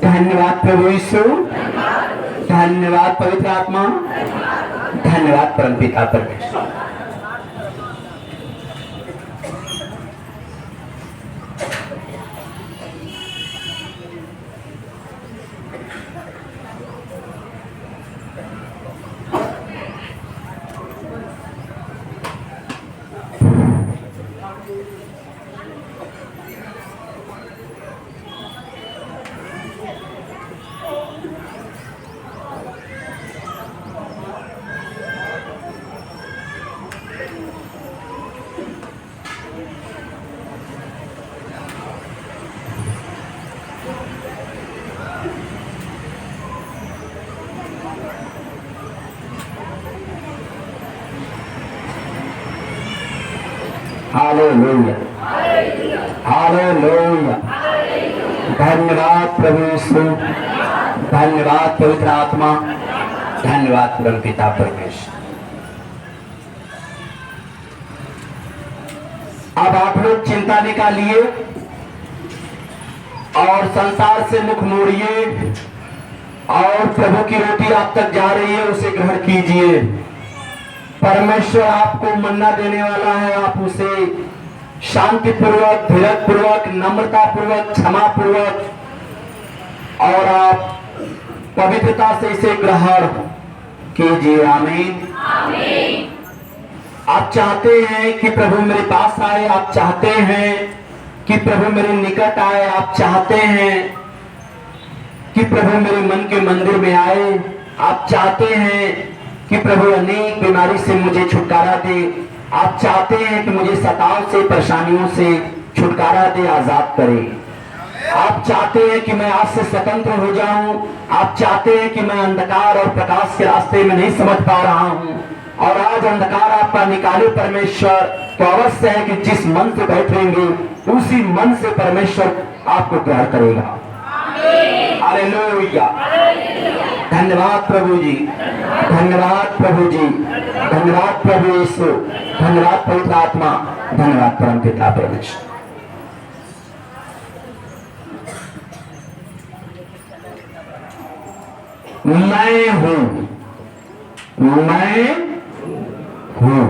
धन्यवाद प्रभु यीशु, धन्यवाद पवित्र आत्मा, धन्यवाद परमपिता परमेश्वर। Hallelujah, hallelujah. धन्यवाद प्रभु यीशु, धन्यवाद पवित्र आत्मा, धन्यवाद परमपिता परमेश्वर। अब आप लोग चिंता निकालिए और संसार से मुख मोड़िए और प्रभु की रोटी आप तक जा रही है, उसे ग्रहण कीजिए। परमेश्वर आपको मन्ना देने वाला है, आप उसे शांति पूर्वक, धीरज पूर्वक, नम्रता पूर्वक, क्षमा पूर्वक और आप पवित्रता से इसे ग्रहण कीजिए। आमीन, आमीन। आप चाहते हैं कि प्रभु मेरे पास आए, आप चाहते हैं कि प्रभु मेरे निकट आए, आप चाहते हैं कि प्रभु मेरे मन के मंदिर में आए, आप चाहते हैं कि प्रभु अनेक बीमारी से मुझे छुटकारा दे, आप चाहते हैं कि मुझे सताव से, परेशानियों से छुटकारा दे, आजाद करे। आप चाहते हैं कि मैं आज से स्वतंत्र हो जाऊं, आप चाहते हैं कि मैं अंधकार और प्रकाश के रास्ते में नहीं समझ पा रहा हूं और आज अंधकार आपका निकाले परमेश्वर। तो अवश्य है कि जिस मन से बैठेंगे उसी मन से परमेश्वर आपको प्यार करेगा। हालेलुया, धन्यवाद प्रभु जी, धन्यवाद प्रभु जी, धन्यवाद प्रभु यीशु, धन्यवाद पवित्र आत्मा, धन्यवाद परमपिता परमेश्वर। मैं हूं, मैं हूं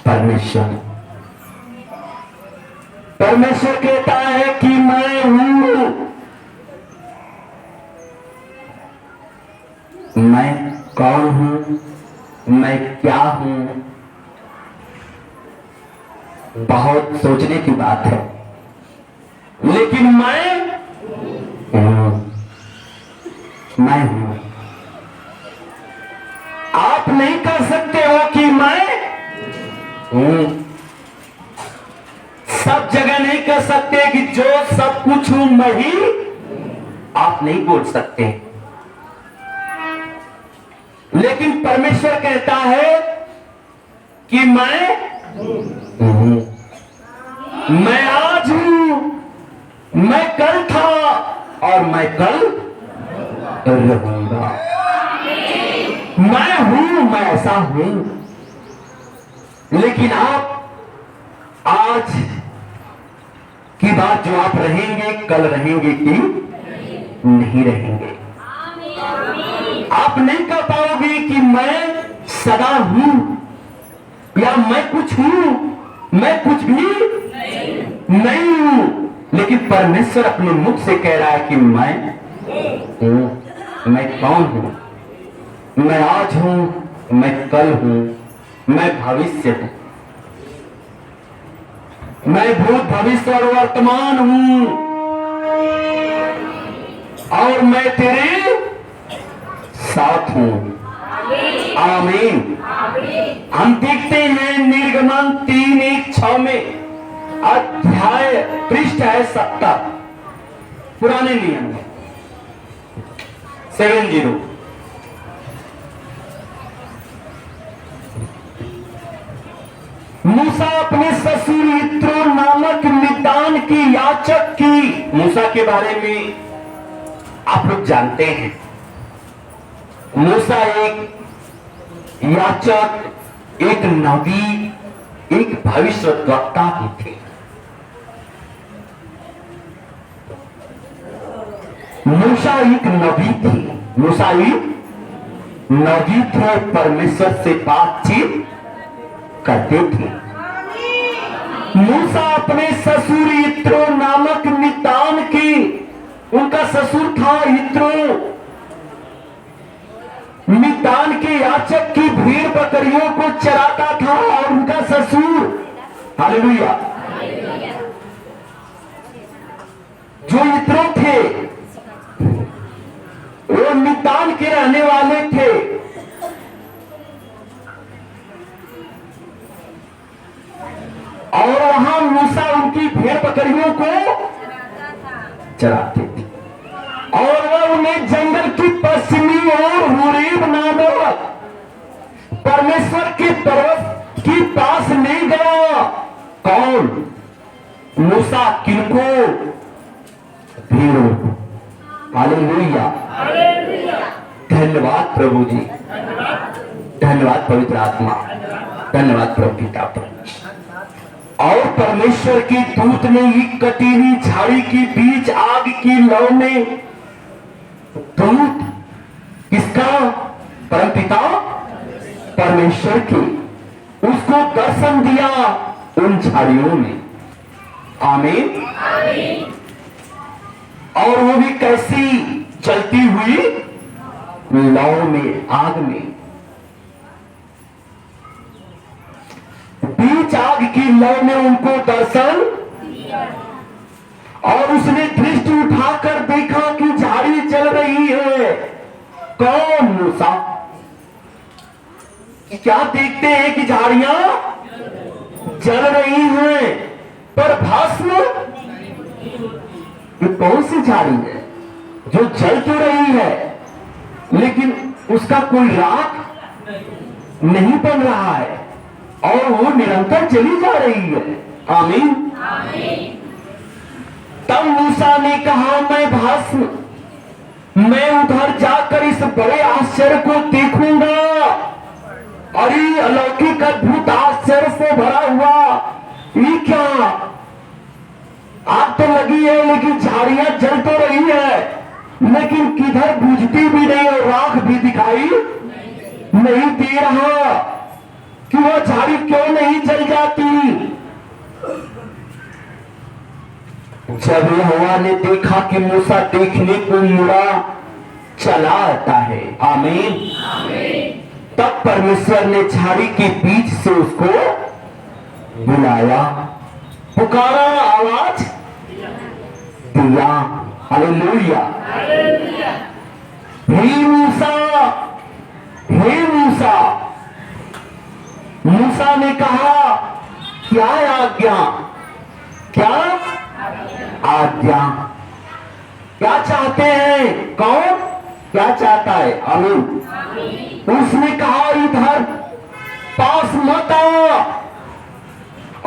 परमेश्वर। परमेश्वर कहता है कि मैं हूं। मैं कौन हूं, मैं क्या हूं, बहुत सोचने की बात है, लेकिन मैं हूं, मैं हूं। आप नहीं कर सकते हो कि मैं हूं, सब जगह नहीं कर सकते कि जो सब कुछ हूं मैं ही, आप नहीं बोल सकते। लेकिन परमेश्वर कहता है कि मैं हूं, मैं आज हूं, मैं कल था और मैं कल रहूंगा। मैं हूं, मैं ऐसा हूं। लेकिन आप आज की बात जो आप रहेंगे, कल रहेंगे कि नहीं रहेंगे। आप नहीं कह पाओगे कि मैं सदा हूं या मैं कुछ हूं, मैं कुछ भी नहीं हूं। लेकिन परमेश्वर अपने मुख से कह रहा है कि मैं हूं। मैं कौन हूं? मैं आज हूं, मैं कल हूं, मैं भविष्य हूं, मैं भूत भविष्य और वर्तमान हूं और मैं तेरे साथ हूं। आमीन। हम देखते हैं निर्गमन 3:1-6 में, अध्याय पृष्ठ है 70, पुराने नियम में 70। मूसा अपने ससुर यित्रो नामक मिद्यान की याचक की, मूसा के बारे में आप लोग जानते हैं। मूसा एक याचक, एक नबी, एक भविष्यद्वक्ता भी थे। मूसा एक नबी थे, मूसा एक नबी थे, परमेश्वर से बातचीत करते थे। मूसा अपने ससुर यित्रो नामक मितान की, उनका ससुर था यित्रो, मितान के याचक की भेड़ बकरियों को चराता था। और उनका ससुर, हालेलुया, जो यित्रो थे वो मितान के रहने वाले थे। और वहां मूसा उनकी भेड़ बकरियों को चराते थे। और वह उन्हें जंगल की पश्चिमी ओर हुरीब नामक परमेश्वर के पर्वत के पास ले गया। कौन? मूसा। किनको? भेड़ों को। हालेलुया, धन्यवाद प्रभु जी, धन्यवाद पवित्र आत्मा, धन्यवाद प्रभु पिता परमेश्वर। और परमेश्वर के दूत ने एक कटी हुई झाड़ी के बीच आग की लौ में, दूत किसका? परमपिता परमेश्वर के, उसको दर्शन दिया उन झाड़ियों में। आमीन। और वो भी कैसी? जलती हुई लौ में, आग में, बीच आग की लौ में उनको दर्शन। और उसने दृष्टि उठाकर देखा कि झाड़ी जल रही है। कौन? मूसा। क्या देखते हैं? कि झाड़ियां जल रही हैं, पर भस्म। ये कौन सी झाड़ी है जो जल तो रही है लेकिन उसका कोई राख नहीं बन रहा है और वो निरंतर चली जा रही है? आमीन। तब मूसा ने कहा, मैं भस्म, मैं उधर जाकर इस बड़े आश्चर्य को देखूंगा। अरे अलौकिक अद्भुत आश्चर्य से भरा हुआ ये क्या? आग तो लगी है लेकिन झाड़ियां जल तो रही है, लेकिन किधर बुझती भी नहीं और राख भी दिखाई नहीं दे रहा कि वो झाड़ी क्यों नहीं जल जाती। जब यहोवा ने देखा कि मूसा देखने को मुड़ा चला आता है, आमीन, तब परमेश्वर ने झाड़ी के बीच से उसको बुलाया, पुकारा, आवाज दिया। हालेलुया। हे मूसा, हे मूसा। मूसा ने कहा, क्या आज्ञा? क्या आज्ञा? क्या चाहते हैं? कौन क्या चाहता है? आमीन। उसने कहा, इधर पास मत आ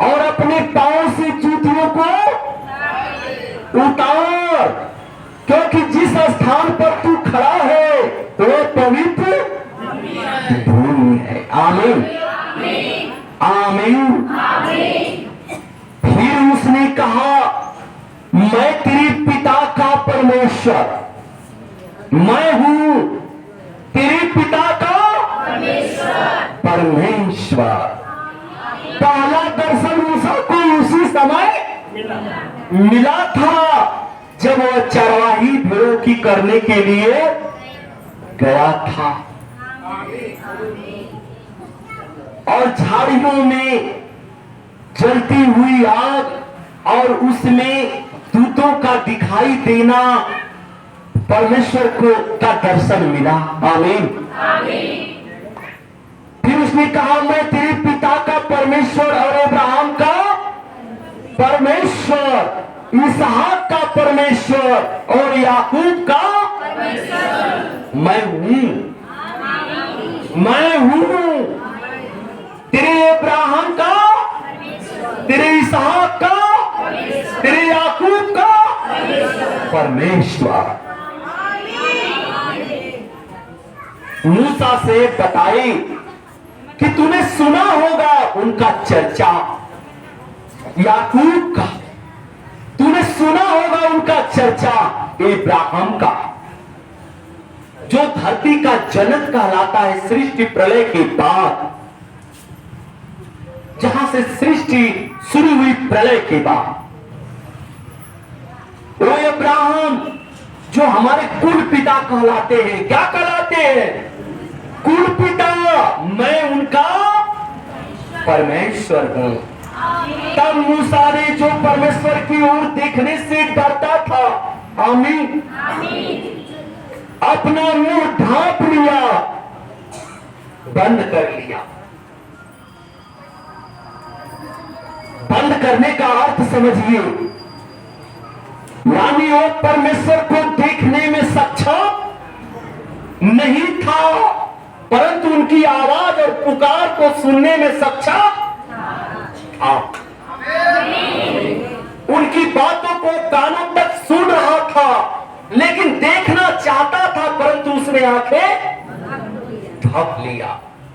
और अपने पांव से जूतियों को उतार, क्योंकि जिस स्थान पर तू खड़ा है वो पवित्र भूमि है। आमीन, आमीन। फिर उसने कहा, मैं तेरे पिता का परमेश्वर, मैं हूं तेरे पिता का परमेश्वर। पहला दर्शन मूसा को उसी समय मिला था जब वह चरवाही भेड़ों की करने के लिए गया था और झाड़ियों में जलती हुई आग और उसमें दूतों का दिखाई देना, परमेश्वर को का दर्शन मिला। आमीन। फिर उसने कहा, मैं तेरे पिता का परमेश्वर और अब्राहम का परमेश्वर, इसहाक का परमेश्वर और याकूब का परमेश्वर मैं हूं। मैं हूं तेरे अब्राहम का, तेरे इसहाक का, तेरे याकूब का परमेश्वर। मूसा से बताई कि तूने सुना होगा उनका चर्चा, याकूब का, तूने सुना होगा उनका चर्चा, इब्राहिम का, जो धरती का जनक कहलाता है सृष्टि प्रलय के बाद, जहां से सृष्टि शुरू हुई प्रलय के बाद। वो इब्राहिम जो हमारे कुल पिता कहलाते हैं, क्या कहलाते हैं? कुल पिता। मैं उनका परमेश्वर हूं। तब मूसा ने जो परमेश्वर की ओर देखने से डरता था, आमीन, अपना मुंह ढांप लिया, बंद कर लिया। बंद करने का अर्थ समझिए, यानी वो परमेश्वर को देखने में सक्षम नहीं था, परंतु उनकी आवाज और पुकार को सुनने में सक्षम था। उनकी बातों को कानों तक सुन रहा था, लेकिन देखना चाहता था, परंतु उसने आंखें ढक लिया।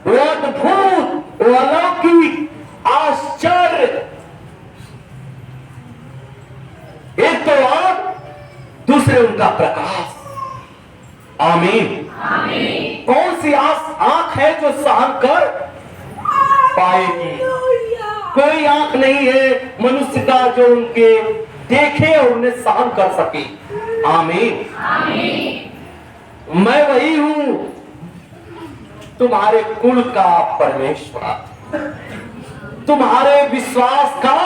वो अद्भुत, वो अलौकिक, आश्चर्य, एक तो आंख, दूसरे उनका प्रकाश। आमीन। कौन सी आंख है जो सहन कर पाएगी? कोई आंख नहीं है मनुष्य का जो उनके देखे और उन्हें सहन कर सके। आमीन। मैं वही हूं, तुम्हारे कुल का परमेश्वर, तुम्हारे विश्वास का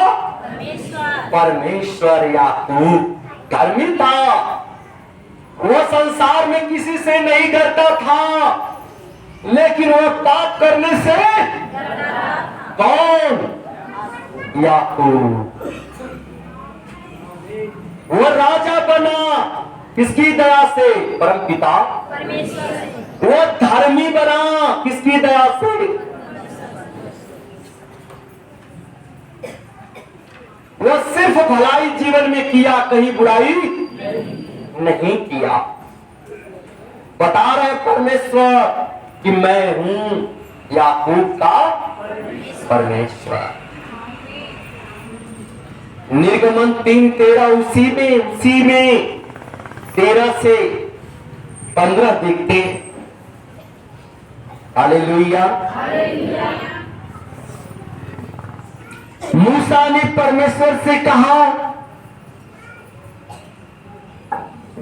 परमेश्वर। याकूब धर्मी था, वो संसार में किसी से नहीं डरता था, लेकिन वो पाप करने से कौन? याकूब। वो राजा बना किसकी दया से? परमपिता परमेश्वर। वो धर्मी बना किसकी दया से? वो सिर्फ भलाई जीवन में किया, कहीं बुराई नहीं किया। बता रहे परमेश्वर कि मैं हूं याकूब का परमेश्वर। निर्गमन 3:13 उसी में 13 से 15 देखते हैं। हालेलुया। मूसा ने परमेश्वर से कहा,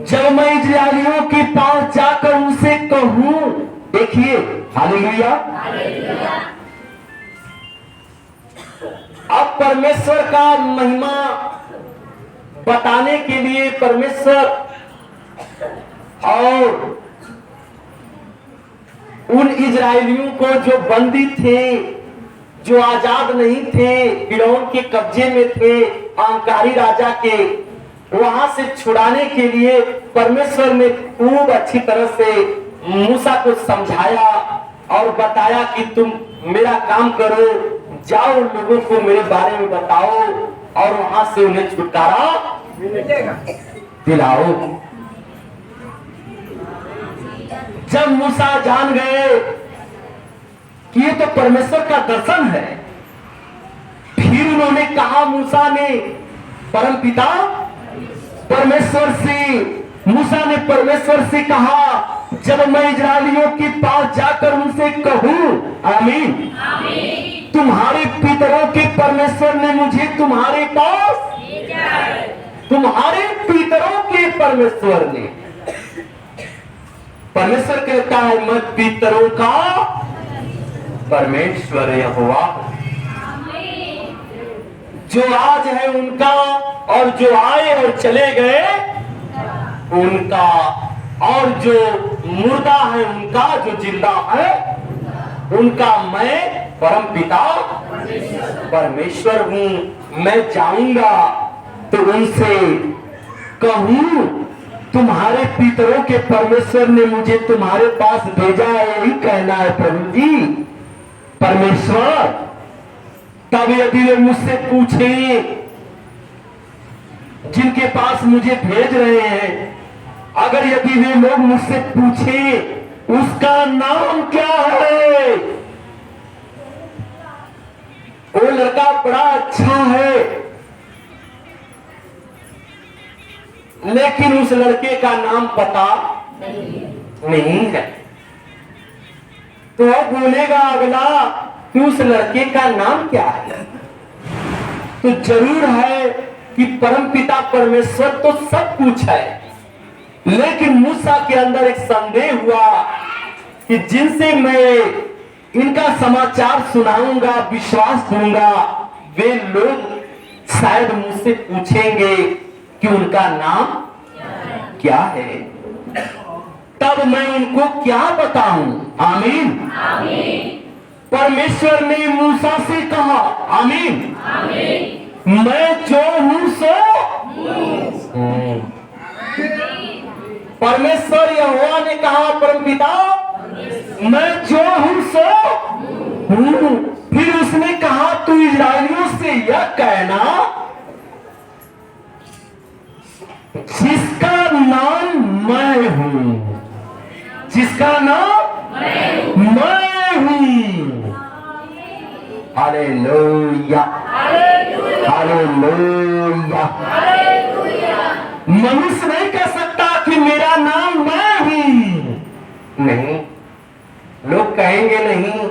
जब मैं इस्राएलियों के पास जाकर उनसे कहूं, देखिए, हालेलुया, अब परमेश्वर का महिमा बताने के लिए परमेश्वर और उन इजरायलियों को जो बंदी थे, जो आजाद नहीं थे, फिरौन के कब्जे में थे, अहंकारी राजा के, वहां से छुड़ाने के लिए परमेश्वर ने खूब अच्छी तरह से मूसा को समझाया और बताया कि तुम मेरा काम करो, जाओ लोगों को मेरे बारे में बताओ और वहां से उन्हें छुटकारा दिलाओ। जब मूसा जान गए कि ये तो परमेश्वर का दर्शन है, फिर उन्होंने कहा, मूसा ने परमपिता परमेश्वर से, मूसा ने परमेश्वर से कहा, जब मैं इजरायलियों के पास जाकर उनसे कहूं, आमीन, तुम्हारे पितरों के परमेश्वर ने मुझे तुम्हारे पास, तुम्हारे पितरों के परमेश्वर ने, परमेश्वर कहता है मैं पितरों का परमेश्वर यहोवा, जो आज है उनका और जो आए और चले गए उनका, और जो मुर्दा है उनका, जो जिंदा है उनका, मैं परमपिता परमेश्वर हूं। मैं जाऊंगा तो उनसे कहूं, तुम्हारे पितरों के परमेश्वर ने मुझे तुम्हारे पास भेजा है, यही कहना है प्रभु जी परमेश्वर। तब यदि वे मुझसे पूछे, जिनके पास मुझे भेज रहे हैं, अगर यदि वे लोग मुझसे पूछे उसका नाम क्या है, वो लड़का बड़ा अच्छा है, लेकिन उस लड़के का नाम पता नहीं है। तो बोलेगा अगला कि उस लड़के का नाम क्या है? तो जरूर है कि परमपिता परमेश्वर तो सब कुछ है, लेकिन मूसा के अंदर एक संदेह हुआ कि जिनसे मैं इनका समाचार सुनाऊंगा, विश्वास दूंगा, वे लोग शायद मुझसे पूछेंगे कि उनका नाम क्या है, तब मैं उनको क्या बताऊं। आमीन। परमेश्वर ने मूसा से कहा, आमीन, मैं जो हूं सो परमेश्वर यहोवा ने कहा, परमपिता मैं जो हूं सो हूं। फिर उसने कहा तू इस्राएलियों से यह कहना, जिसका नाम मैं हूं, जिसका नाम मैं हूं। Hallelujah, hallelujah. मनुष्य नहीं कह सकता कि मेरा नाम मैं हूं। नहीं, लोग कहेंगे नहीं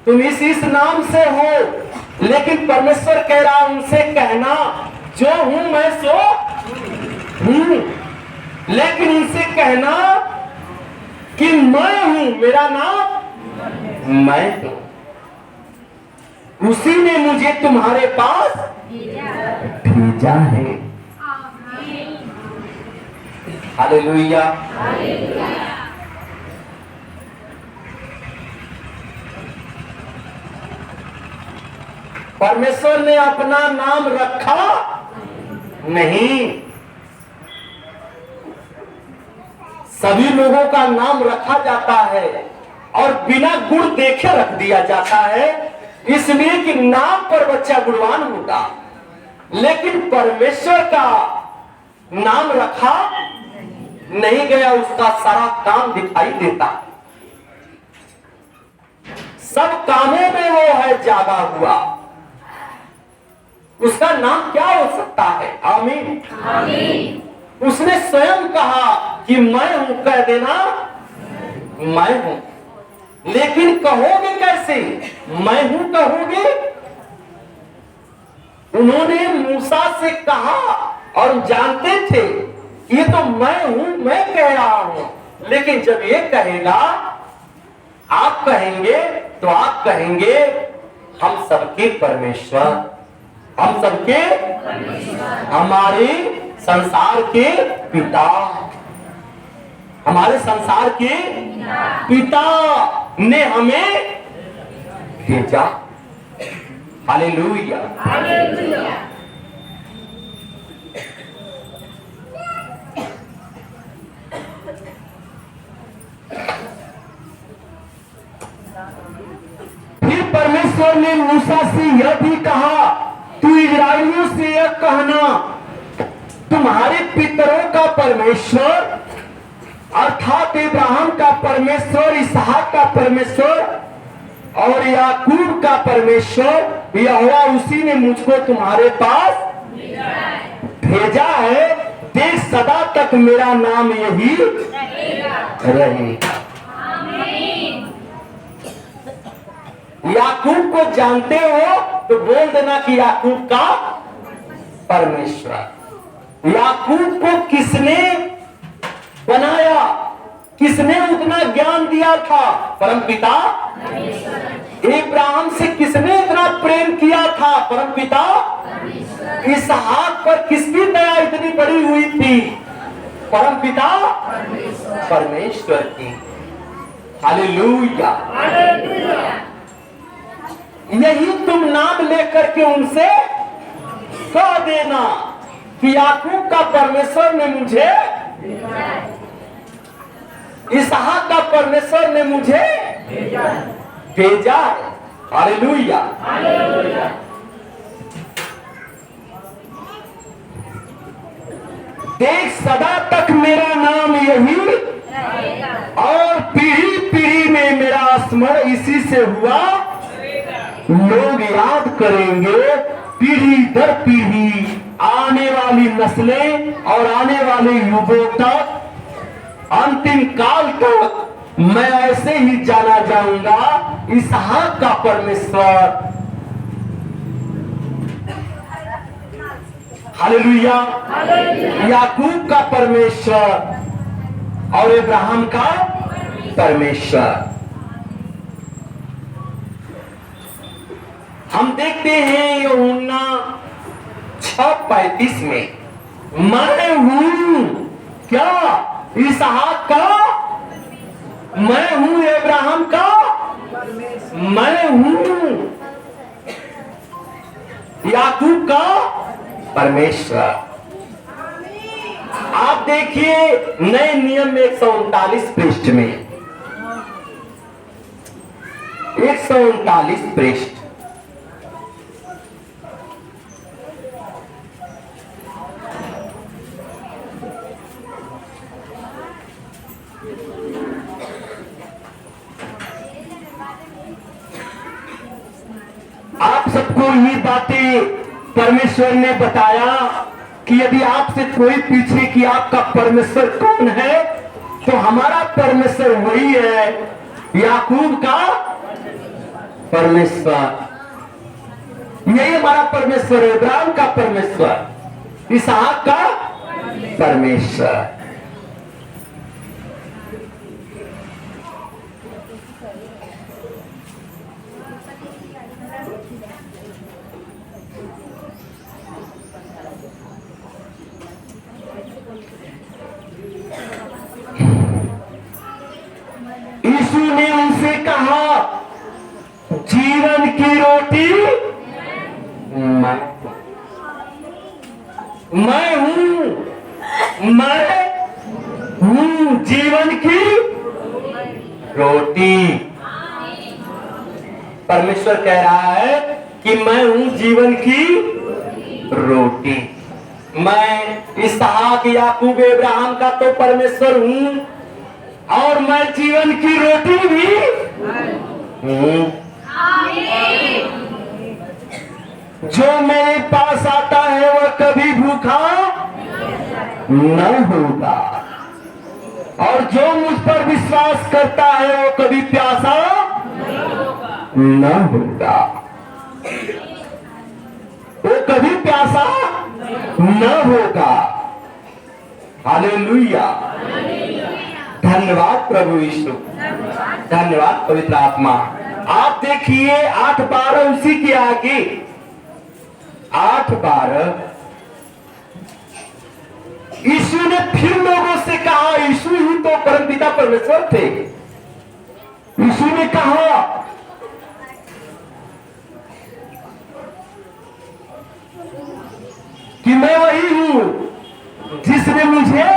तुम इस नाम से हो, लेकिन परमेश्वर कह रहा उनसे कहना जो हूं मैं सो हूं। लेकिन इनसे कहना कि मैं हूं, मेरा नाम मैं हूं, उसी ने मुझे तुम्हारे पास भेजा है। हालेलुया। परमेश्वर ने अपना नाम रखा नहीं। सभी लोगों का नाम रखा जाता है और बिना गुण देखे रख दिया जाता है, इसलिए कि नाम पर बच्चा गुणवान होगा। लेकिन परमेश्वर का नाम रखा नहीं गया, उसका सारा काम दिखाई देता, सब कामों में वो है जागा हुआ। उसका नाम क्या हो सकता है? आमीन, आमीन। उसने स्वयं कहा कि मैं हूं, कह देना मैं हूं। लेकिन कहोगे कैसे मैं हूं कहोगे? उन्होंने मूसा से कहा और जानते थे ये तो मैं हूं, मैं कह रहा हूं। लेकिन जब ये कहेगा, आप कहेंगे, तो आप कहेंगे हम सबके परमेश्वर, हम सबके हमारे संसार के पिता, हमारे संसार के पिता ने हमें भेजा। Hallelujah, hallelujah. फिर परमेश्वर ने मूसा से यह भी कहा, तू इस्राएलियों से यह कहना, तुम्हारे पितरों का परमेश्वर अर्थात इब्राहिम का परमेश्वर, इसहाक का परमेश्वर और याकूब का परमेश्वर यहोवा, उसी ने मुझको तुम्हारे पास भेजा है। देख सदा तक मेरा नाम यही रहेगा। याकूब को जानते हो तो बोल देना कि याकूब का परमेश्वर। याकूब को किसने बनाया, किसने उतना ज्ञान दिया था? परमपिता। इब्राहिम से किसने इतना प्रेम किया था? परमपिता। इसहाक पर किसकी दया इतनी बड़ी हुई थी? परमपिता परमेश्वर की। हालेलुया। यही तुम नाम लेकर के उनसे कह देना कि याकूब का परमेश्वर ने मुझे, इसहाक का परमेश्वर ने मुझे भेजा। हालेलुया। देख सदा तक मेरा नाम यही और पीढ़ी पीढ़ी में मेरा स्मरण इसी से हुआ। लोग याद करेंगे पीढ़ी दर पीढ़ी आने वाली नस्लें और आने वाले युगों तक, अंतिम काल तक मैं ऐसे ही जाना जाऊंगा, इसहाक का परमेश्वर, हालेलुया, याकूब का परमेश्वर और इब्राहिम का परमेश्वर। हम देखते हैं यूहन्ना 6:35 में, मैं हूं क्या इसहाक का, मैं हूं इब्राहिम का, मैं हूं याकूब का परमेश्वर। आप देखिए नए नियम में 139 पृष्ठ में, 139 पृष्ठ, आप सबको ये बातें परमेश्वर ने बताया कि यदि आपसे कोई पूछे कि आपका परमेश्वर कौन है, तो हमारा परमेश्वर वही है, याकूब का परमेश्वर, यही हमारा परमेश्वर है, इब्राहिम का परमेश्वर, इसहाक का परमेश्वर। यीशु ने उनसे कहा, जीवन की रोटी मैं हूं जीवन की रोटी। परमेश्वर कह रहा है कि मैं हूं जीवन की रोटी। मैं इसहाक, याकूब, इब्राहिम का तो परमेश्वर हूं, और मैं जीवन की रोटी भी हूं। जो मेरे पास आता है वह कभी भूखा न होगा, और जो मुझ पर विश्वास करता है वो कभी प्यासा न होगा, वो कभी प्यासा न होगा। हालेलुया, धन्यवाद प्रभु यीशु, धन्यवाद पवित्र आत्मा। आप देखिए 8:12 उसी के आगे, 8:12 यीशु ने फिर लोगों से कहा, यीशु ही तो परमपिता परमेश्वर थे। यीशु ने कहा कि मैं वही हूं जिसने मुझे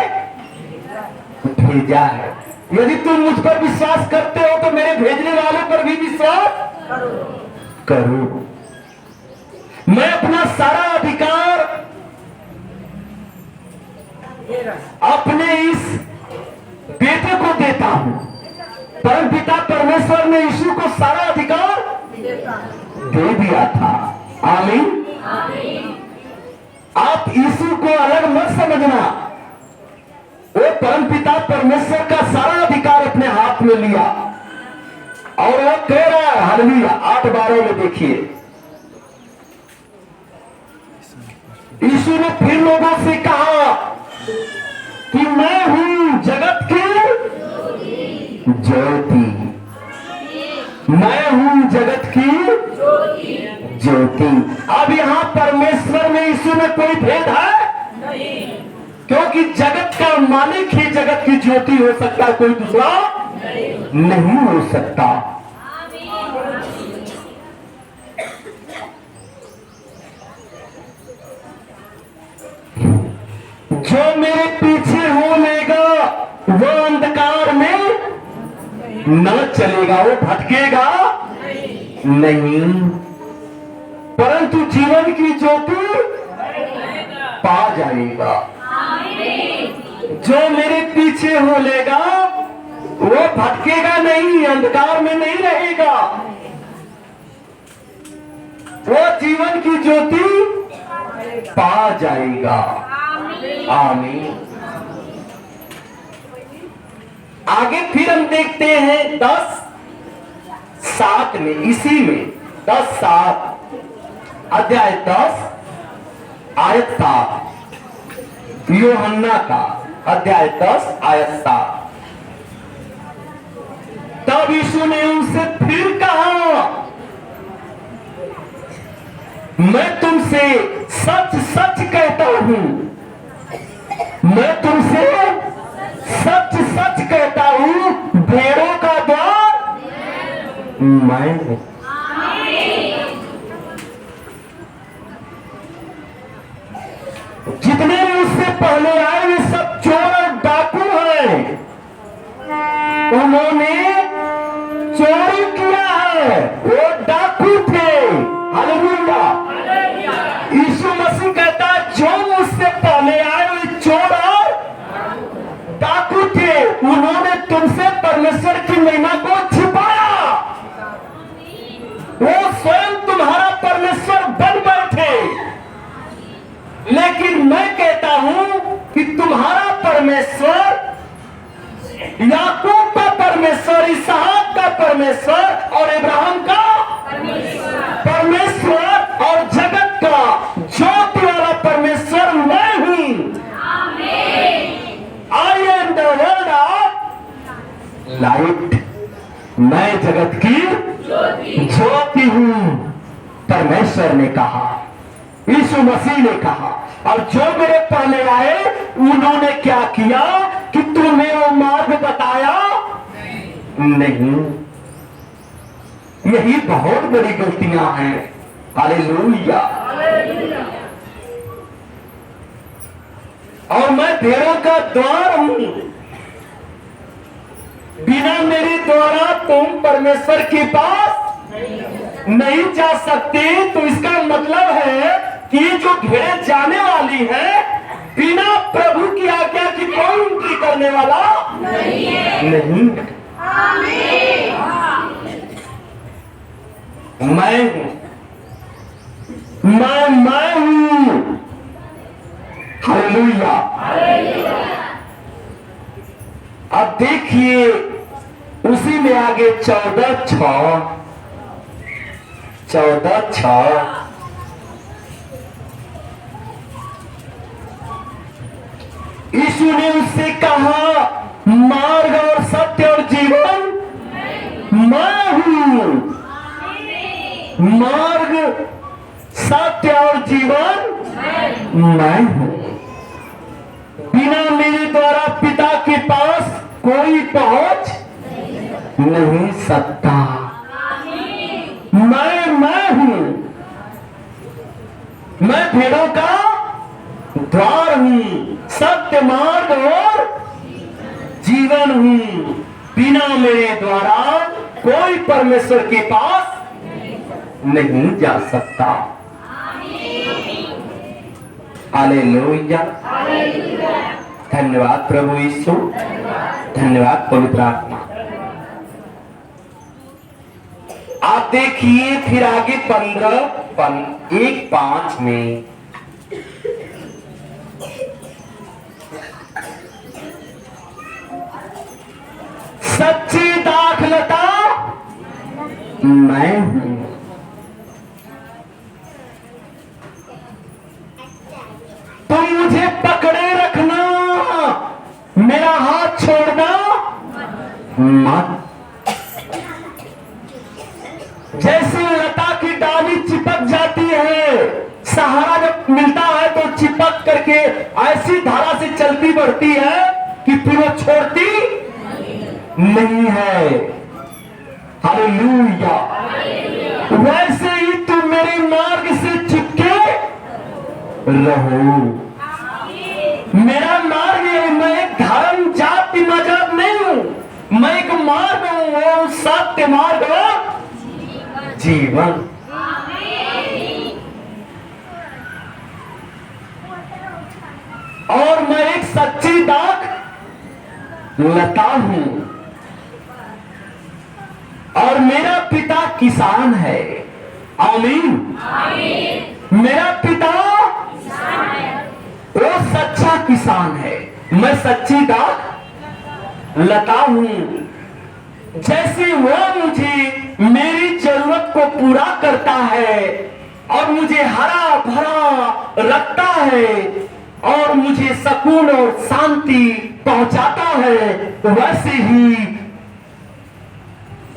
भेजा है। यदि तुम मुझ पर विश्वास करते हो तो मेरे भेजने वालों पर भी विश्वास करो। मैं अपना सारा अधिकार अपने इस बेटे को देता हूं। परमपिता परमेश्वर ने यीशु को सारा अधिकार दे दिया था। आमीन। आप यीशु को अलग मत समझना, वो परमपिता परमेश्वर का सारा अधिकार अपने हाथ में लिया, और वो कह रहा है, हालेलुया, 8:12 में देखिए, यीशु ने फिर लोगों से कहा कि मैं हूं जगत की ज्योति, मैं हूं जगत की ज्योति। अब यहां परमेश्वर में यीशु में कोई भेद है? क्योंकि जगत का मालिक ही जगत की ज्योति हो सकता है, कोई दूसरा नहीं हो सकता। जो मेरे पीछे हो लेगा वो अंधकार में न चलेगा, वो भटकेगा नहीं, परंतु जीवन की ज्योति पा जाएगा। जो मेरे पीछे हो लेगा वो भटकेगा नहीं, अंधकार में नहीं रहेगा, वो जीवन की ज्योति पा जाएगा। आमीन। आगे फिर हम देखते हैं 10:7 में, इसी में 10:7, अध्याय 10 आयत 7, यूहन्ना का अध्याय 10 आयत 7। तब यीशु ने उनसे फिर कहा, मैं तुमसे सच सच कहता हूं, मैं तुमसे सच सच कहता हूं, भेड़ों का द्वार मैं हूं। जितने मुझसे पहले आए वे सब चोर और डाकू हैं, उन्होंने चोरी किया है, वो डाकू थे। हालेलुया। यीशु मसीह कहता है जो मुझसे पहले आए वे चोर और डाकू थे, उन्होंने तुमसे परमेश्वर की महिमा को छिपाया, वो स्वयं तुम्हारा परमेश्वर बन बैठे। लेकिन मैं कहता हूं कि तुम्हारा परमेश्वर, याकूब का परमेश्वर, इसहाक का परमेश्वर और अब्राहम का परमेश्वर और जगत का ज्योति वाला परमेश्वर मैं हूं। I am the world of light. मैं जगत की ज्योति हूं, परमेश्वर ने कहा, यीशु मसीह ने कहा। और जो मेरे पहले आए उन्होंने क्या किया कि तुम्हें वो मार्ग बताया नहीं। यही बहुत बड़ी गलतियां हैं। हालेलुया। और मैं भेड़ों का द्वार हूं, बिना मेरे द्वारा तुम परमेश्वर के पास नहीं जा सकते। तो इसका मतलब है कि जो भेड़ जाने वाली है, बिना प्रभु की आज्ञा की कोई एंट्री करने वाला नहीं। मैं हूं, मैं हूं। हालेलुया। अब देखिए उसी में आगे 14:6 यीशु ने उससे कहा, मार्ग और सत्य और जीवन मैं हूं। मार्ग, सत्य और जीवन मैं हूं। बिना मेरे द्वारा पिता के पास कोई पहुंच नहीं सकता। मैं हूं। मैं भेड़ों का द्वार हूं, सत्य, मार्ग और जीवन हूं। बिना मेरे द्वारा कोई परमेश्वर के पास नहीं जा सकता। हालेलुया। धन्यवाद प्रभु यीशु, धन्यवाद पवित्र आत्मा। आप देखिए फिर आगे 1:5 में, सच्ची दाखलता मैं हूं। तुम मुझे पकड़े रखना, मेरा हाथ छोड़ना मत। जैसे लता की डाली चिपक जाती है, सहारा जब मिलता है तो चिपक करके ऐसी धारा से चलती बढ़ती है कि फिर वो छोड़ती नहीं है। हालेलुया। वैसे ही तुम मेरे मार्ग से चिपके रहो। मेरा मार्ग है, मैं एक धर्म, जाति, मजहब नहीं हूं। मैं एक मार्ग हूं, वो सत्य, मार्ग और जीवन। और मैं एक सच्ची दाख लता हूं। और मेरा पिता किसान है। आमीन। मेरा पिता वो सच्चा किसान है, मैं सच्ची दाग लता हूं। जैसे वो मुझे मेरी जरूरत को पूरा करता है और मुझे हरा भरा रखता है और मुझे सुकून और शांति पहुंचाता है, वैसे ही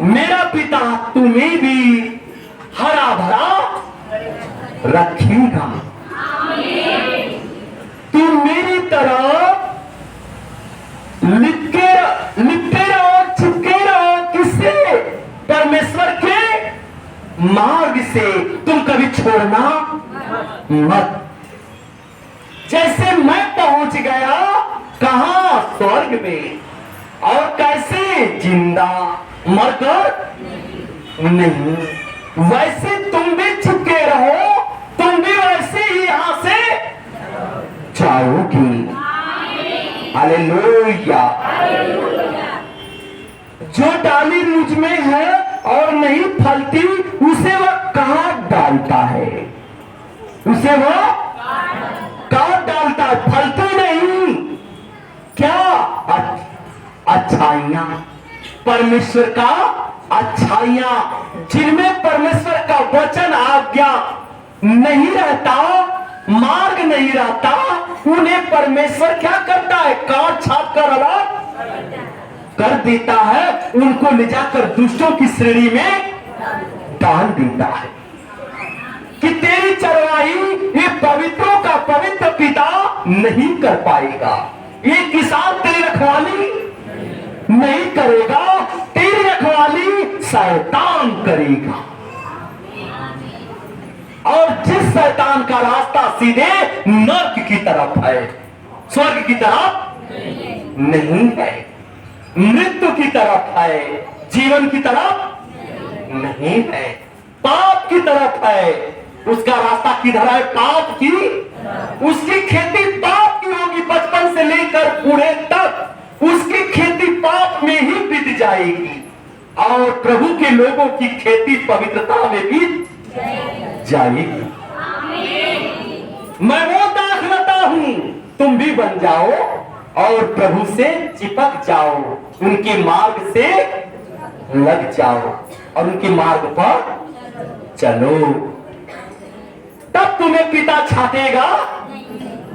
मेरा पिता तुम्हें भी हरा भरा रखेगा। तुम मेरी तरह लिपटे रहो, चिपके रहो, किससे? परमेश्वर के मार्ग से तुम कभी छोड़ना मत। जैसे मैं पहुंच गया कहां? स्वर्ग में। और कैसे? जिंदा, मरकर नहीं। वैसे तुम भी चिपके रहो, तुम भी वैसे ही यहां से जाओगी। हालेलुया। जो डाली मुझ में है और नहीं फलती, उसे वह काट डालता है, उसे वह काट डालता है, फलती नहीं। क्या? अच्छाइयां, परमेश्वर का अच्छाइयां, जिनमें परमेश्वर का वचन आज्ञा नहीं रहता, मार्ग नहीं रहता, उन्हें परमेश्वर क्या करता है? काट छाट कर अलग कर देता है, उनको ले जाकर दुष्टों की श्रेणी में डाल देता है कि तेरी चरवाही ये पवित्रों का पवित्र पिता नहीं कर पाएगा। ये किसान तेरी रखवाली नहीं करेगा, तेरी रखवाली शैतान करेगा। और जिस शैतान का रास्ता सीधे नर्क की तरफ है, स्वर्ग की तरफ नहीं है, मृत्यु की तरफ है, जीवन की तरफ नहीं है, पाप की तरफ है। उसका रास्ता किधर है? पाप की। उसकी खेती पाप की होगी, बचपन से लेकर बूढ़े तक उसकी खेती पाप में ही बीत जाएगी। और प्रभु के लोगों की खेती पवित्रता में बीत जाएगी। मैं वो दाखलता हूं, तुम भी बन जाओ और प्रभु से चिपक जाओ, उनके मार्ग से लग जाओ और उनके मार्ग पर चलो, तब तुम्हें पिता छाटेगा।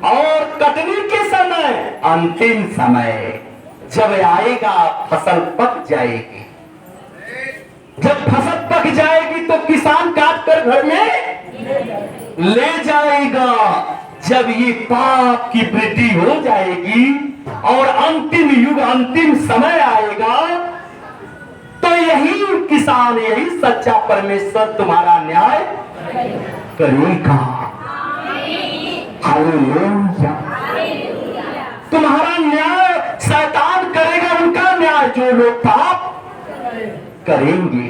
और कटनी के समय, अंतिम समय जब आएगा, फसल पक जाएगी। जब फसल पक जाएगी तो किसान काट कर घर में ले जाएगा। जब ये पाप की वृद्धि हो जाएगी और अंतिम युग, अंतिम समय आएगा, तो यही किसान, यही सच्चा परमेश्वर तुम्हारा न्याय करेगा। हालेलुया। तुम्हारा न्याय शैतान करेगा, उनका न्याय जो लोग पाप करेंगे।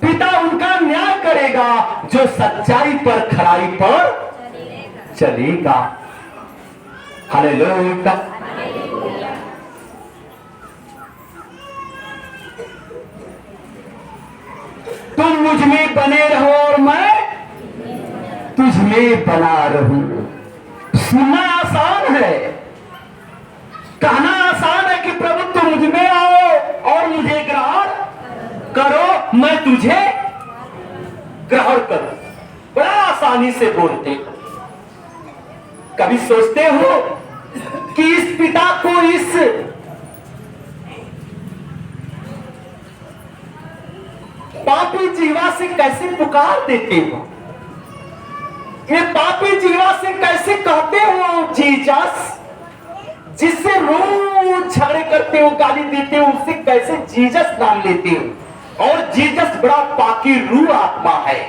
पिता उनका न्याय करेगा जो सच्चाई पर, खराई पर चलेगा। हालेलुया। तुम मुझ में बने रहो और मैं तुझ में बना रहूं। सुनना आसान है, कहना आसान है कि प्रभु तुम मुझ में आओ और मुझे ग्रहण करो, मैं तुझे ग्रहण करूं। बड़ा आसानी से बोलते हो। कभी सोचते हो कि इस पिता को, इस पापी जीवा से कैसे पुकार देते हो? ये पापी जीवा से कैसे कहते हो जीसस? जिससे रोज झगड़े करते हो, गाली देते हो, उससे कैसे जीसस नाम लेते हो? और जीसस बड़ा पाकी रूह आत्मा है,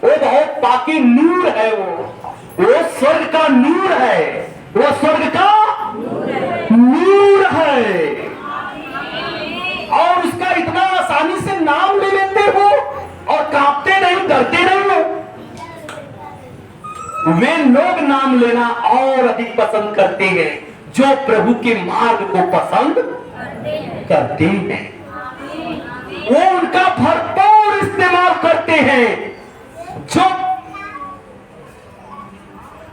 वो बहुत पाकी नूर है, वो स्वर्ग का नूर है, वो स्वर्ग का नूर है। और उसका इतना आसानी से नाम ले लेते हो और कांपते नहीं, डरते नहीं हो। वे लोग नाम लेना और अधिक पसंद करते हैं जो प्रभु के मार्ग को पसंद करते हैं। वो उनका भरपूर इस्तेमाल करते हैं। जो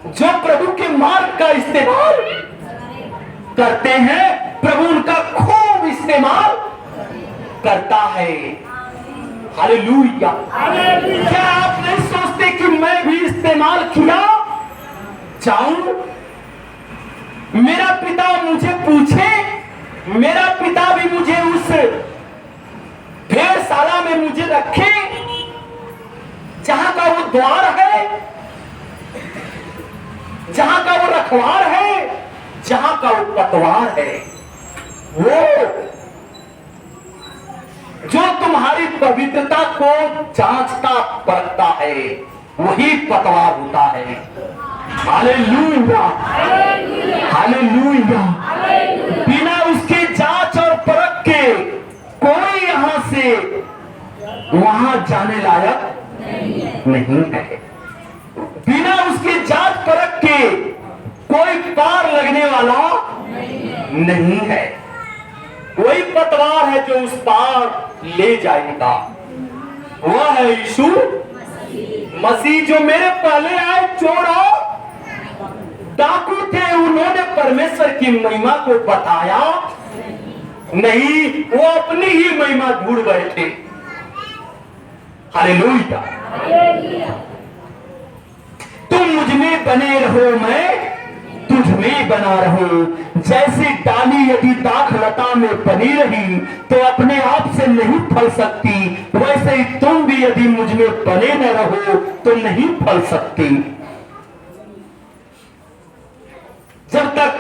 जो प्रभु के मार्ग का इस्तेमाल करते हैं, प्रभु उनका खूब इस्तेमाल करता है। हालेलुया। क्या आप नहीं सोचते कि मैं भी इस्तेमाल किया जाऊं? मेरा पिता मुझे पूछे, मेरा पिता भी मुझे उस भेड़शाला में मुझे रखे जहां का वो द्वार है, जहां का वो रखवार है, जहां का वो पतवार है। वो जो तुम्हारी पवित्रता को जांचता परखता है, वही पतवार होता है। Hallelujah, hallelujah. बिना उसके जांच और परख के कोई यहां से वहां जाने लायक नहीं है। बिना उसके जांच परख के कोई पार लगने वाला नहीं है। वही पतवार है जो उस पार ले जाएगा। वह है यीशु मसीह, जो मेरे पहले आए चोर और डाकू थे। उन्होंने परमेश्वर की महिमा को बताया नहीं, वो अपनी ही महिमा ढूंढ बैठे। हालेलुया। तुम मुझ में बने रहो, मैं तुझ में बना रहूं। जैसे डाली यदि दाख लता में बनी रही तो अपने आप से नहीं फल सकती, वैसे ही तुम भी यदि मुझ में बने न रहो तो नहीं फल सकती। जब तक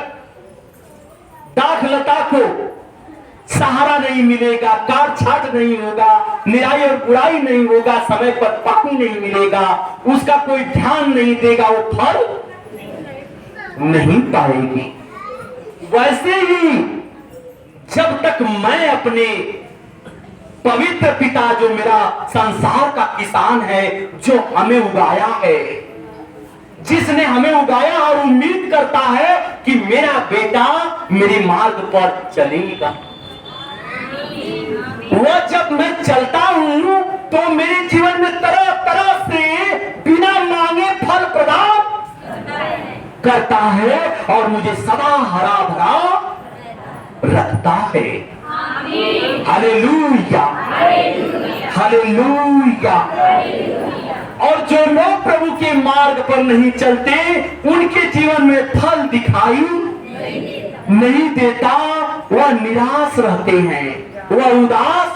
दाख लता को सहारा नहीं मिलेगा, काट छाट नहीं होगा, निराई और बुराई नहीं होगा, समय पर पानी नहीं मिलेगा, उसका कोई ध्यान नहीं देगा, वो फल नहीं पाएगी। वैसे ही जब तक मैं अपने पवित्र पिता, जो मेरा संसार का किसान है, जो हमें उगाया है, जिसने हमें उगाया और उम्मीद करता है कि मेरा बेटा मेरे मार्ग पर चलेगा, वह जब मैं चलता हूं तो मेरे जीवन में तरह तरह से बिना मांगे फल प्रदान करता है और मुझे सदा हरा भरा रखता है। Hallelujah, hallelujah. और जो लोग प्रभु के मार्ग पर नहीं चलते, उनके जीवन में फल दिखाई नहीं देता। वह निराश रहते हैं, वह उदास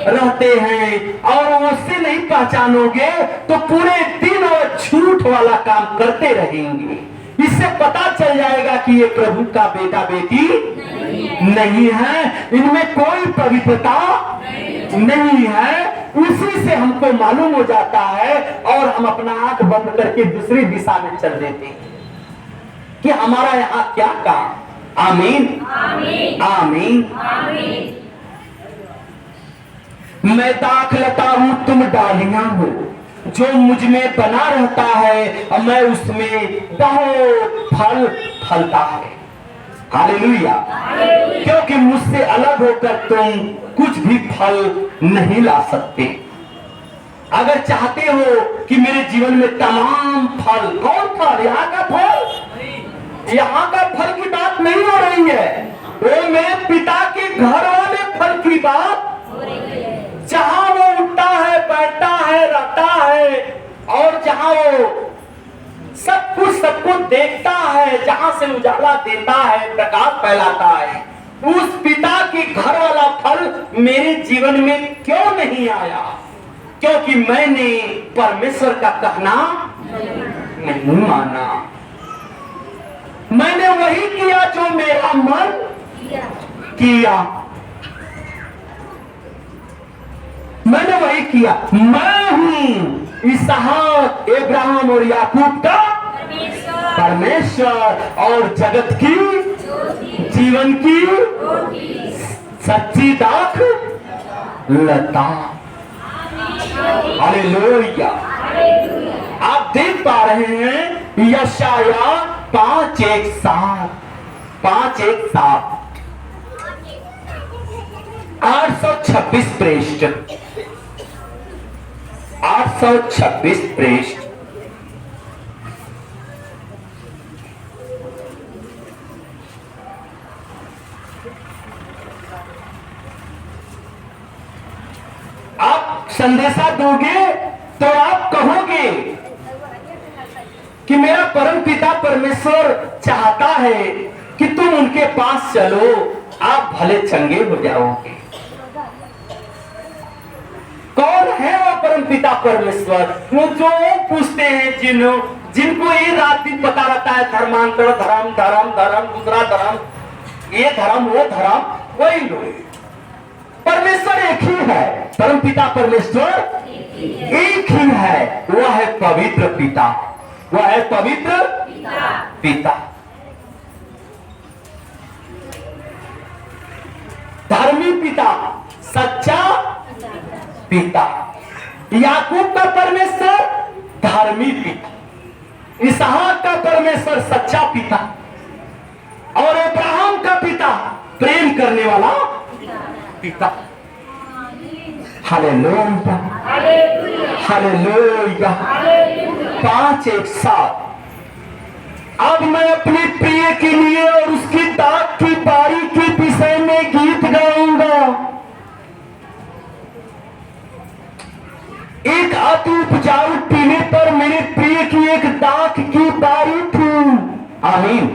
रहते हैं, और उससे नहीं पहचानोगे तो पूरे दिन वह झूठ वाला काम करते रहेंगे। इससे पता चल जाएगा कि ये प्रभु का बेटा बेटी नहीं है, इनमें कोई पवित्रता नहीं है। उसी से हमको मालूम हो जाता है और हम अपना आंख बंद करके दूसरी दिशा में चल देते हैं कि हमारा यहाँ क्या काम। आमीन, आमीन, आमीन। मैं दाख लता हूं, तुम डालियां हो। जो मुझ में बना रहता है और मैं उसमें बहुत फल फलता है। हालेलुया। क्योंकि मुझसे अलग होकर तुम कुछ भी फल नहीं ला सकते। अगर चाहते हो कि मेरे जीवन में तमाम फल, कौन फल? यहाँ का फल, यहाँ का फल की बात नहीं हो रही है, वो मेरे पिता के घर वाले फल की बात, जहां वो उठता है, बैठता है, रहता है, और जहां वो सब कुछ सबको देखता है, जहां से उजाला देता है, प्रकाश फैलाता है, उस पिता के घर वाला फल मेरे जीवन में क्यों नहीं आया? क्योंकि मैंने परमेश्वर का कहना नहीं माना। मैंने वही किया जो मेरा मन किया, मैंने वही किया। मैं हूं इसहाक, अब्राहम और याकूब का परमेश्वर और जगत की, जीवन की सच्ची दाख लता। हालेलुया। आप देख पा रहे हैं यशाया 5:1-7, 826 पृष्ठ, 826 पृष्ठ। आप संदेशा दोगे तो आप कहोगे कि मेरा परम पिता परमेश्वर चाहता है कि तुम उनके पास चलो, आप भले चंगे हो जाओगे। कौन है वो परम पिता परमेश्वर? वो जो पूछते हैं जिनको ये रात दिन पता रहता है धर्मांतर, धर्म धर्म धर्म, दूसरा धर्म, ये धर्म वो धर्म, वही लोग। परमेश्वर एक ही है, परम पिता परमेश्वर एक ही है। वह है पवित्र पिता, वह है पवित्र पिता। धर्मी पिता, सच्चा पिता। याकूब का परमेश्वर धर्मी पिता, इसहाक का परमेश्वर सच्चा पिता, और अब्राहम का पिता प्रेम करने वाला पिता। Hallelujah, hallelujah. 5 एक साथ। अब मैं अपने प्रिय के लिए और उसकी दाग की बारी के विषय में गीत गाऊंगा। एक अति उपजाऊ टीले पर मेरे प्रिय की एक दाख की बारी थी। आमीन।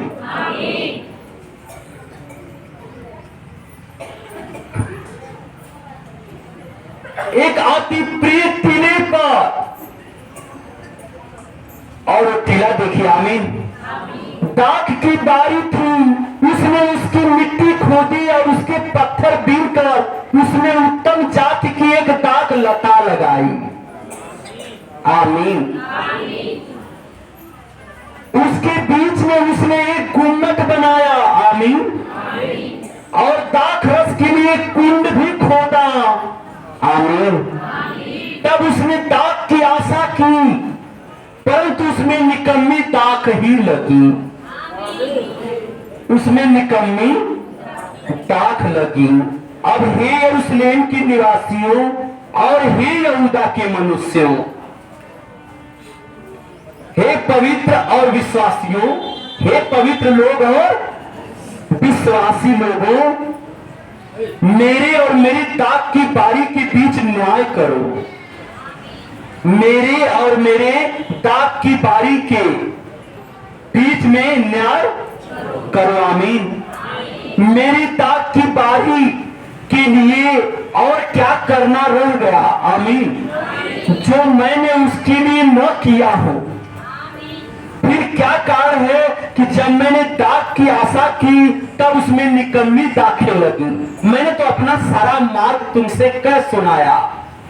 एक अति प्रिय टीले पर, और वो टीला देखिए, आमीन, दाख की बारी थी। उसने उसकी मिट्टी खोदी और उसके पत्थर बीनकर उसने उत्तम जाति की एक दाख लता लगाई। आमीन। उसके बीच में उसने एक गुम्मट बनाया। आमीन। और दाख रस के लिए कुंड भी खोदा। आमीन। तब उसने दाख की आशा की, परंतु उसमें निकम्मी दाख ही लगी। उसमें निकम्मी दाख लगी। अब हे यरूशलेम के निवासियों और हे यहूदा के मनुष्यों, हे पवित्र और विश्वासियों, हे पवित्र लोग और विश्वासी लोगों, मेरे और मेरी दाख की बारी के बीच न्याय करो। मेरे और मेरे दाख की बारी के बीच में न्याय करो। आमीन। मेरी दाख की बारी के लिए और क्या करना रह गया? आमीन। जो मैंने उसके लिए न किया हो। फिर क्या कारण है कि जब मैंने दाख की आशा की तब उसमें निकम्मी दाखें लगी। मैंने तो अपना सारा मार्ग तुमसे कह सुनाया,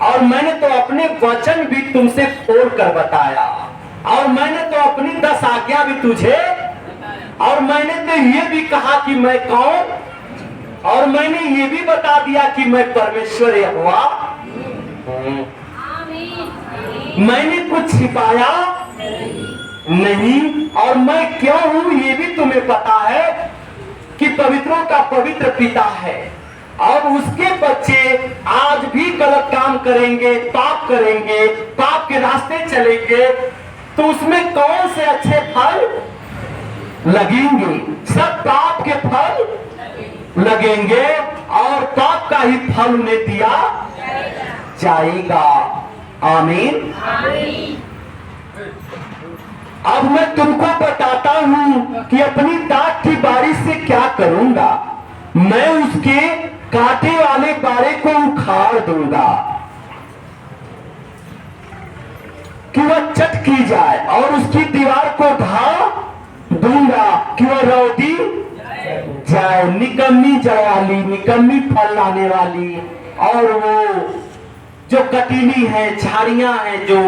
और मैंने तो अपने वचन भी तुमसे खोल कर बताया, और मैंने तो अपनी 10 आज्ञा भी तुझे, और मैंने तो ये भी कहा कि मैं कौन, और मैंने ये भी बता दिया कि मैं परमेश्वर यहोवा। मैंने कुछ छिपाया नहीं, और मैं क्यों हूं ये भी तुम्हें पता है कि पवित्रों का पवित्र पिता है। और उसके बच्चे आज भी गलत काम करेंगे, पाप करेंगे, पाप के रास्ते चलेंगे, तो उसमें कौन से अच्छे फल लगेंगे? सब पाप के फल लगेंगे, और पाप का ही फल उन्हें दिया जाएगा। आमीन। अब मैं तुमको बताता हूं कि अपनी दाख की बारी से क्या करूंगा। मैं उसके कांटे वाले बारे को उखाड़ दूंगा कि वह चट की जाए, और उसकी दीवार को ढा दूंगा कि वह रौदी जाए। निकम्मी जड़ वाली, निकम्मी फल लाने वाली, और वो जो कटीली है, झाड़ियां हैं, जो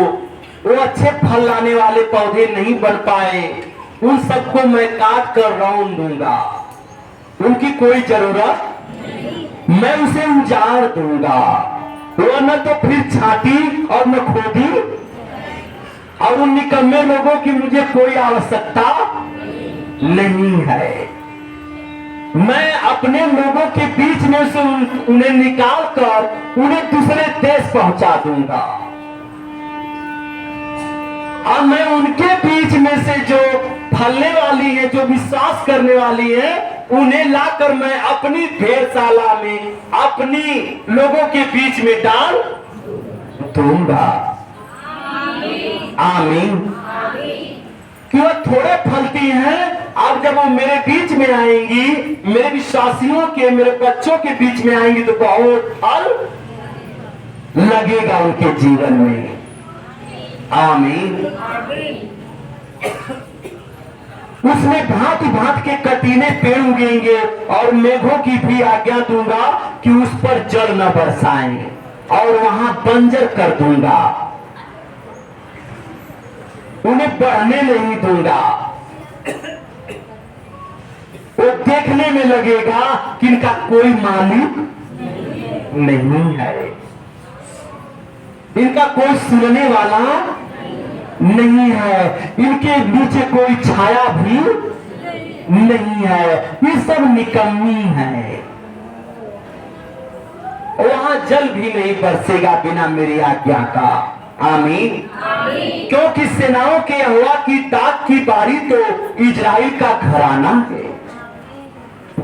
वो अच्छे फल लाने वाले पौधे नहीं बन पाए, उन सबको मैं काट कर रौंद दूंगा। उनकी कोई जरूरत, मैं उसे उजाड़ दूंगा। वो न तो फिर छाटी और न खोदी, और उन निकम्मे लोगों की मुझे कोई आवश्यकता नहीं है। मैं अपने लोगों के बीच में से उन्हें निकाल कर उन्हें दूसरे देश पहुंचा दूंगा, और मैं उनके बीच में से जो फलने वाली है, जो विश्वास करने वाली है, उन्हें लाकर मैं अपनी भेड़शाला में अपनी लोगों के बीच में डाल दूंगा। आमीन। कि वो थोड़े फलती हैं, अब जब वो मेरे बीच में आएंगी, मेरे विश्वासियों के, मेरे बच्चों के बीच में आएंगी, तो बहुत फल लगेगा उनके जीवन में। आमीन। उसमें भांति भांति के कटीले पेड़ उगेंगे और मेघों की भी आज्ञा दूंगा कि उस पर जल न बरसाएं और वहां बंजर कर दूंगा, उन्हें बढ़ने नहीं दूंगा। वो देखने में लगेगा कि इनका कोई मालिक नहीं है, इनका कोई सुनने वाला नहीं है, इनके नीचे कोई छाया भी नहीं है, ये सब निकम्मी है। वहां जल भी नहीं बरसेगा बिना मेरी आज्ञा का। आमीन। क्योंकि सेनाओं के यहोवा की ताक की बारी तो इजराइल का घराना है।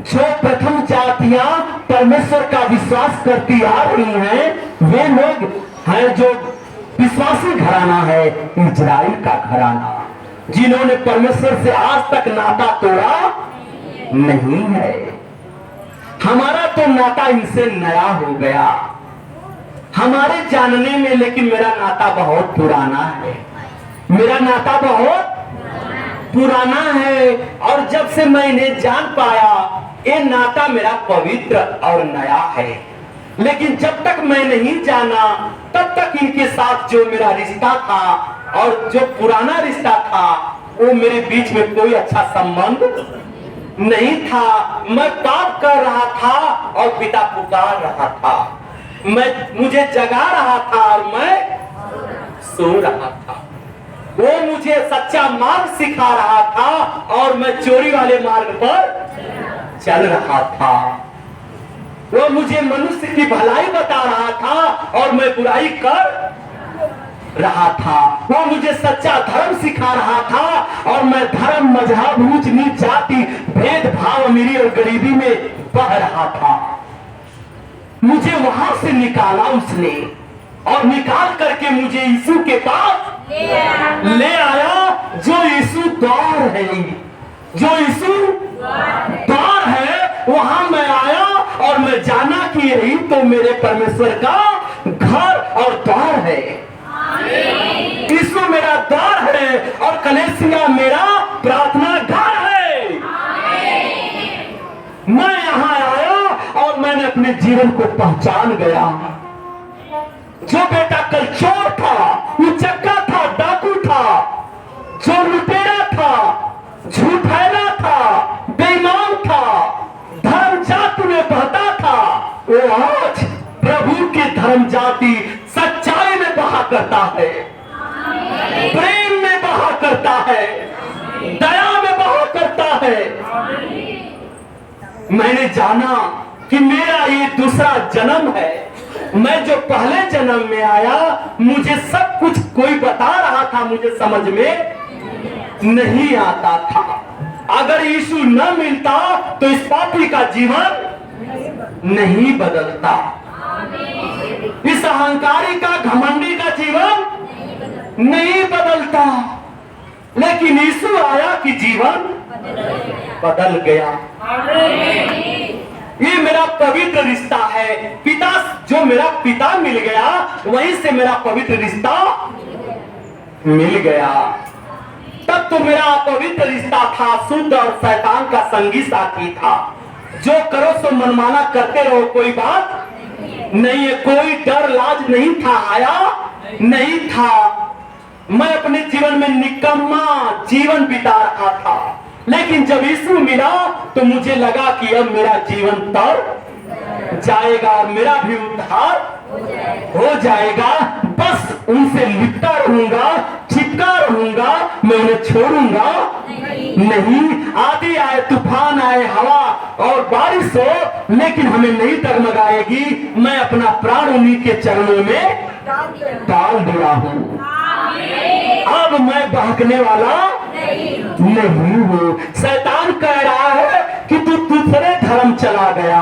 जो प्रथम जातियां परमेश्वर का विश्वास करती आ रही हैं, वे लोग हैं जो विश्वासी घराना है, इजराइल का घराना, जिन्होंने परमेश्वर से आज तक नाता तोड़ा नहीं है। हमारा तो नाता इनसे नया हो गया हमारे जानने में, लेकिन मेरा नाता बहुत पुराना है, मेरा नाता बहुत पुराना है। और जब से मैं इन्हें जान पाया, ये नाता मेरा पवित्र और नया है। लेकिन जब तक मैं नहीं जाना, तब तक इनके साथ जो मेरा रिश्ता था और जो पुराना रिश्ता था, वो मेरे बीच में कोई अच्छा संबंध नहीं था। मैं पाप कर रहा था और पिता पुकार रहा था, मुझे जगा रहा था और मैं सो रहा था। वो मुझे सच्चा मार्ग सिखा रहा था और मैं चोरी वाले मार्ग पर चल रहा था। वो मुझे मनुष्य की भलाई बता रहा था और मैं बुराई कर रहा था। वो मुझे सच्चा धर्म सिखा रहा था और मैं धर्म, मजहब, ऊंच नीच, जाति, भेदभाव, अमीरी और गरीबी में बह रहा था। मुझे वहां से निकाला उसने और निकाल करके मुझे यीशु के पास ले आया, जो यीशु द्वार है, जो यीशु द्वार है। वहां मैं आया और मैं जाना कि यही तो मेरे परमेश्वर का घर और द्वार है। यीशु मेरा द्वार है और कलीसिया मेरा प्रार्थना घर है। मैं यहां आया और मैंने अपने जीवन को पहचान गया। जो बेटा कल चोर था, उचक्का था, डाकू था, जो लुटेरा था, झूठैला था, बेईमान था, धर्म जाति में बहता था, वो आज प्रभु की धर्म जाति सच्चाई में बहा करता है, प्रेम में बहा करता है, दया में बहा करता है। मैंने जाना कि मेरा ये दूसरा जन्म है। मैं जो पहले जन्म में आया, मुझे सब कुछ कोई बता रहा था, मुझे समझ में नहीं आता था। अगर यीशु न मिलता तो इस पापी का जीवन नहीं बदलता, इस अहंकारी का, घमंडी का जीवन नहीं बदलता। लेकिन यीशु आया कि जीवन बदल गया। ये मेरा पवित्र रिश्ता है। पिता, जो मेरा पिता मिल गया, वहीं से मेरा पवित्र रिश्ता मिल गया। तब तो मेरा पवित्र रिश्ता था, शुद्ध और शैतान का संगी साथी था। जो करो सो मनमाना करते रहो, कोई बात नहीं है, कोई डर लाज नहीं था, आया नहीं था। मैं अपने जीवन में निकम्मा जीवन बिता रहा था। लेकिन जब यीशु मिला तो मुझे लगा कि अब मेरा जीवन तर जाएगा और मेरा भी उद्धार हो जाएगा। बस उनसे लिपटा रहूंगा, चिपका रहूंगा, मैं उन्हें छोड़ूंगा नहीं। आंधी आए, तूफान आए, हवा और बारिश हो, लेकिन हमें नहीं डगमगाएगी। मैं अपना प्राण उन्हीं के चरणों में डाल दिया हूं। अब मैं बहकने वाला नहीं हूं। शैतान कह रहा है कि तू दूसरे धर्म चला गया।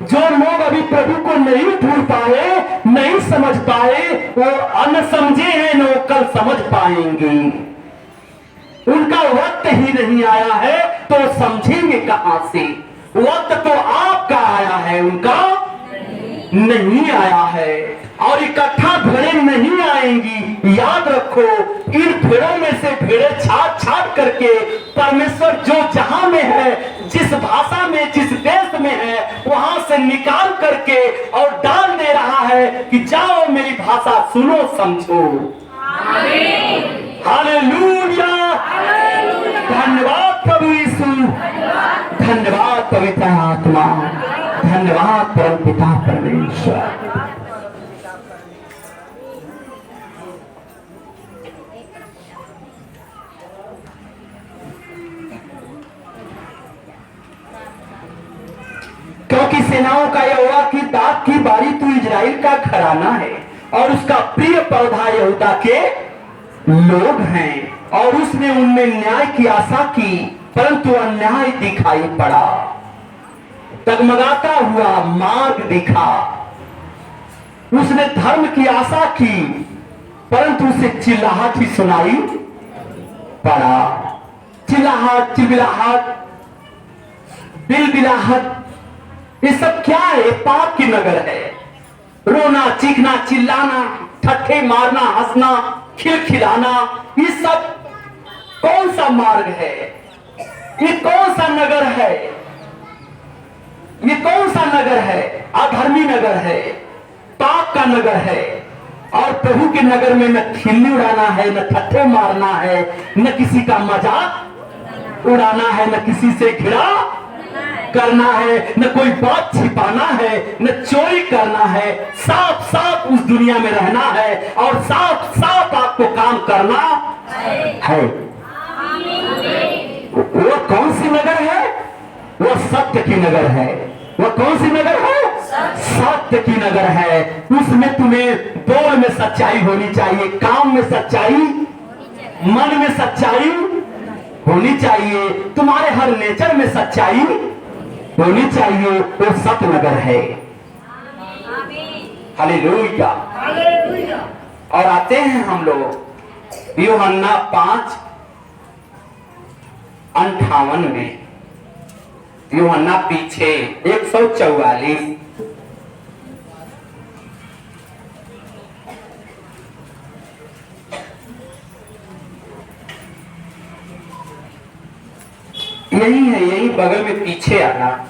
जो लोग अभी प्रभु को नहीं ढूंढ पाए, नहीं समझ पाए, वो अनसमझे हैं, न वो कल समझ पाएंगे। उनका वक्त ही नहीं आया है तो समझेंगे कहां से? वक्त तो आपका आया है, उनका नहीं आया है। और इकट्ठा भेड़ें नहीं आएंगी। याद रखो, इन भेड़ों में से भेड़ें छाट छाट करके परमेश्वर जो जहां में है, जिस भाषा में, जिस देश में है, वहां से निकाल करके और डाल दे रहा है कि जाओ मेरी भाषा सुनो, समझो। हालेलुया, धन्यवाद प्रभु यीशु, धन्यवाद पवित्र आत्मा, धन्यवाद परम पिता परमेश्वर। क्योंकि सेनाओं का यहोवा की दाग की बारी तो इजराइल का घराना है और उसका प्रिय पौधा यहूदा के लोग हैं। और उसने उनमें न्याय की आशा की, परंतु अन्याय दिखाई पड़ा। टगमगाता हुआ मार्ग दिखा। उसने धर्म की आशा की, परंतु उसे चिल्लाहट ही सुनाई पड़ा। चिल्लाहट, चिल्लाहट, बिलबिलाहट, ये सब क्या है? पाप की नगर है। रोना, चीखना, चिल्लाना, ठट्ठे मारना, हंसना, खिलखिलाना, ये सब कौन सा मार्ग है? ये कौन सा नगर है? ये कौन सा नगर है? अधर्मी नगर है, पाप का नगर है। और प्रभु के नगर में न खिल्ली उड़ाना है, न ठट्ठे मारना है, न किसी का मजाक उड़ाना है, न किसी से घिरा करना है, न कोई बात छिपाना है, न चोरी करना है। साफ साफ उस दुनिया में रहना है और साफ साफ आपको काम करना है। वो कौन सी नगर है? वो सत्य की नगर है। वो कौन सी नगर है? सत्य की नगर है। उसमें तुम्हें बोल में सच्चाई होनी चाहिए, काम में सच्चाई, मन में सच्चाई होनी चाहिए, तुम्हारे हर नेचर में सच्चाई होनी चाहिए। वो सत्य नगर है। हालेलुया। और आते हैं हम लोग यूहन्ना 5:58 में। यूहन्ना पीछे 144। यही है, यही बगल में पीछे आना।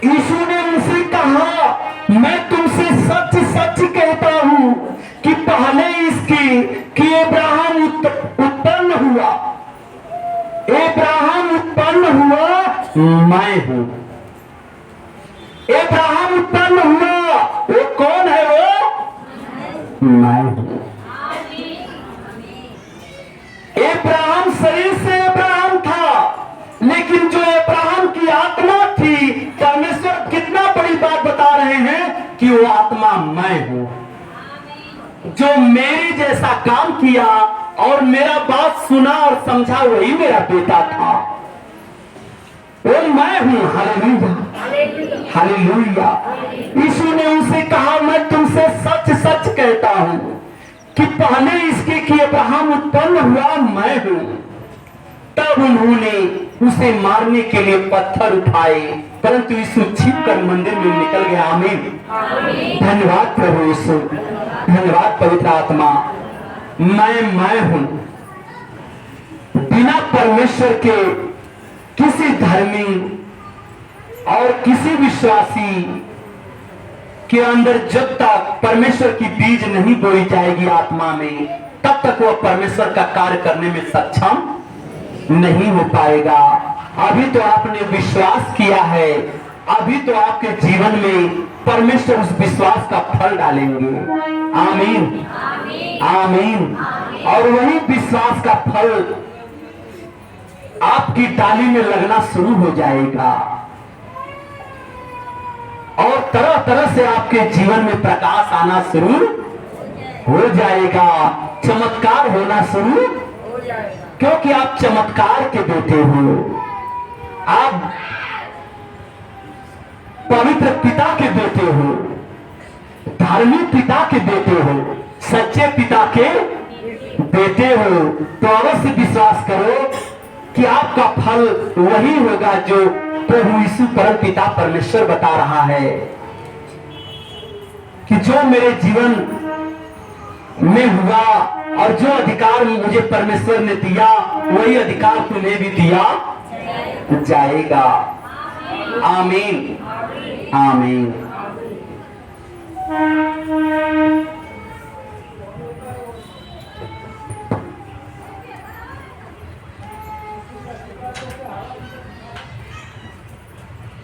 यीशु ने उनसे कहा, मैं तुमसे सच सच कहता हूं कि पहले इसके कि अब्राहम उत्पन्न हुआ, अब्राहम उत्पन्न हुआ, मैं हूं। अब्राहम उत्पन्न हुआ, वो कौन है? वो मैं हूं। अब्राहम शरीर से अब्राहम था, लेकिन जो अब्राहम की आत्मा थी, परमेश्वर कितना बड़ी बात बता रहे हैं कि वो आत्मा मैं हूं। जो मेरे जैसा काम किया और मेरा बात सुना और समझा, वही मेरा बेटा था। वो मैं हूं। Hallelujah, hallelujah. यीशु ने उनसे कहा, मैं तुमसे सच सच कहता हूं कि पहले इसके कि अब्राहम उत्पन्न हुआ, मैं हूं। तब उन्होंने उसे मारने के लिए पत्थर उठाए, परंतु यीशु छिपकर मंदिर में निकल गया। आमीन। धन्यवाद प्रभु यीशु, धन्यवाद पवित्र आत्मा। मैं हूं। बिना परमेश्वर के किसी धर्मी और किसी विश्वासी के अंदर जब तक परमेश्वर की बीज नहीं बोई जाएगी आत्मा में, तब तक वह परमेश्वर का कार्य करने में सक्षम नहीं हो पाएगा। अभी तो आपने विश्वास किया है, अभी तो आपके जीवन में परमेश्वर उस विश्वास का फल डालेंगे। आमीन आमीन। और वही विश्वास का फल आपकी डाली में लगना शुरू हो जाएगा और तरह तरह से आपके जीवन में प्रकाश आना शुरू हो जाएगा, चमत्कार होना शुरू हो जाएगा, क्योंकि आप चमत्कार के बेटे हो, आप पवित्र पिता के बेटे हो, धार्मिक पिता के बेटे हो, सच्चे पिता के बेटे हो। तो अवश्य विश्वास करो कि आपका फल वही होगा जो प्रभु यीशु परम पिता परमेश्वर बता रहा है कि जो मेरे जीवन में हुआ और जो अधिकार मुझे परमेश्वर ने दिया वही अधिकार तुम्हें भी दिया जाएगा। आमीन आमीन।